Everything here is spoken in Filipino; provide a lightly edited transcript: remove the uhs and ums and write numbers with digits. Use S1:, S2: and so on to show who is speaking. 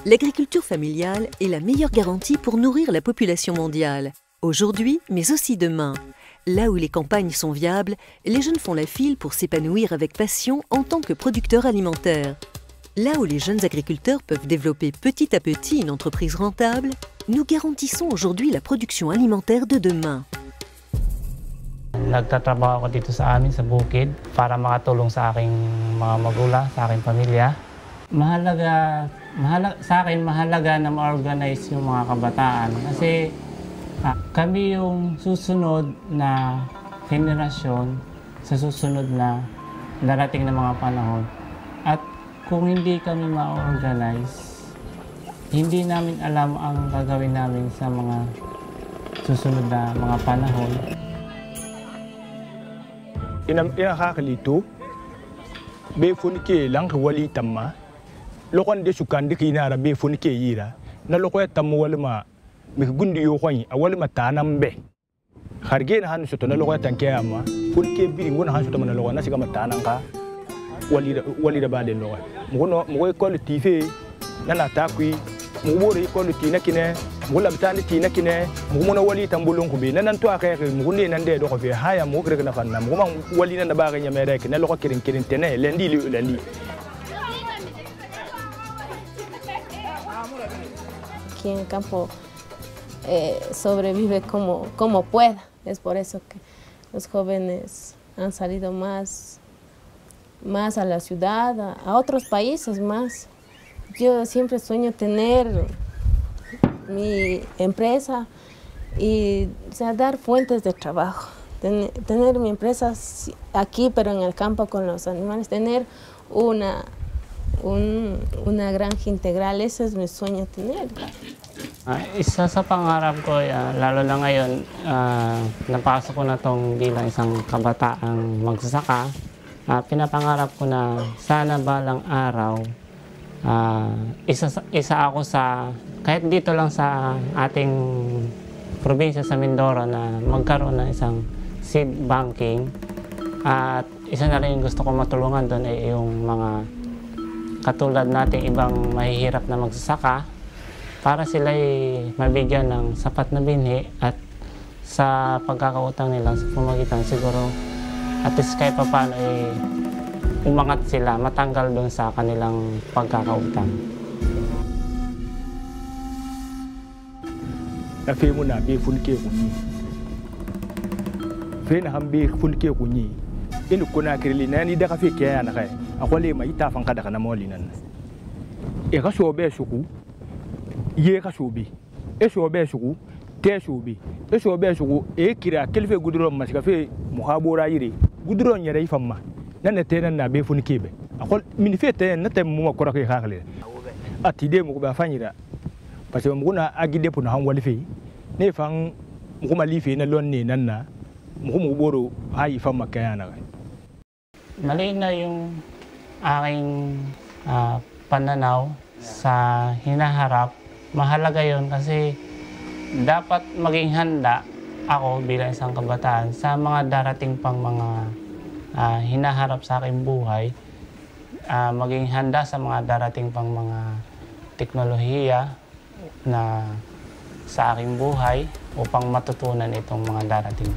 S1: L'agriculture familiale est la meilleure garantie pour nourrir la population mondiale, aujourd'hui mais aussi demain. Là où les campagnes sont viables, les jeunes font la file pour s'épanouir avec passion en tant que producteurs alimentaires. Là où les jeunes agriculteurs peuvent développer petit à petit une entreprise rentable, nous garantissons aujourd'hui la production alimentaire de demain.
S2: Nagtatrabaho ako dito sa amin sa bukid para makatulong sa aking mga magulang, sa aking pamilya. Sa akin mahalaga na ma-organize yung mga kabataan kasi kami yung susunod na henerasyon sa susunod na darating na mga panahon. At kung hindi kami ma-organize, hindi namin alam ang gagawin namin sa mga susunod na mga panahon.
S3: Inakakalito, befun ke lang wali tamma, lokon de sukan de kinara befun ke yira, na loko ya tammo walma, migundi yo kwani, awalma tanam be. Harge na hanu soto na loko ya tanke ama, fun ke biri ngona hanu soto na loko na siga matanan ka, wali da bade loko. Mugo ekol tife, na natakwi, mugo ekol tina kine, mugo labtani tina kine, mugo na wali tambulong kubi, na nanto akere, mugo ne nande do ko fe haya mugo kre na fanna, mugo man wali na ba ganya mere ke na loko kirin tene lendi lendi.
S4: Aquí en el campo sobrevive como pueda. Es por eso que los jóvenes han salido más a la ciudad, a otros países más. Yo siempre sueño tener mi empresa y dar fuentes de trabajo. Tener mi empresa aquí, pero en el campo con los animales. Tener una granja integral, ese es mi sueño tener.
S2: Isa sa pangarap ko, lalo na ngayon, napasok ko na itong bilang isang kabataang magsasaka. Pinapangarap ko na sana balang araw, isa ako sa, kahit dito lang sa ating probinsya sa Mindoro na magkaroon ng isang seed banking. At isa na rin yung gusto ko matulungan doon ay yung mga katulad nating ibang mahihirap na magsasaka para sila'y mabigyan ng sapat na binhi at sa pagkakautang nila sa pamagitan siguro at least kahit paano ay umangat sila, matanggal doon sa kanilang pagkakautang.
S3: Fe mo na be funke kunyi. Fe na hambe funke kunyi. Inu kuna kirili na ni da ka fe kaya na kai. Akwale mai ta fanka da kana moli nan. E ka so be suku. Ye ka so be. E so be suku. Te so be. E so be suku e kira kelfe guduro masika fe muhabora yire. Guduro nyare ifamma. Nan te nan na be funke be. Akwal min fe te na te mu makora ke hakale. Atide mu ba fanyira. Parce que muguna agide pour na hangwali fe. Ne fang muguma life na lonni nan na. Mugumu boro hayi famma kaya na.
S2: Mali na yung aking pananaw sa hinaharap. Mahalaga yun kasi dapat maging handa ako bilang isang kabataan sa mga darating pang mga hinaharap sa aking buhay. Maging handa sa mga darating pang mga teknolohiya na sa aking buhay upang matutunan itong mga darating.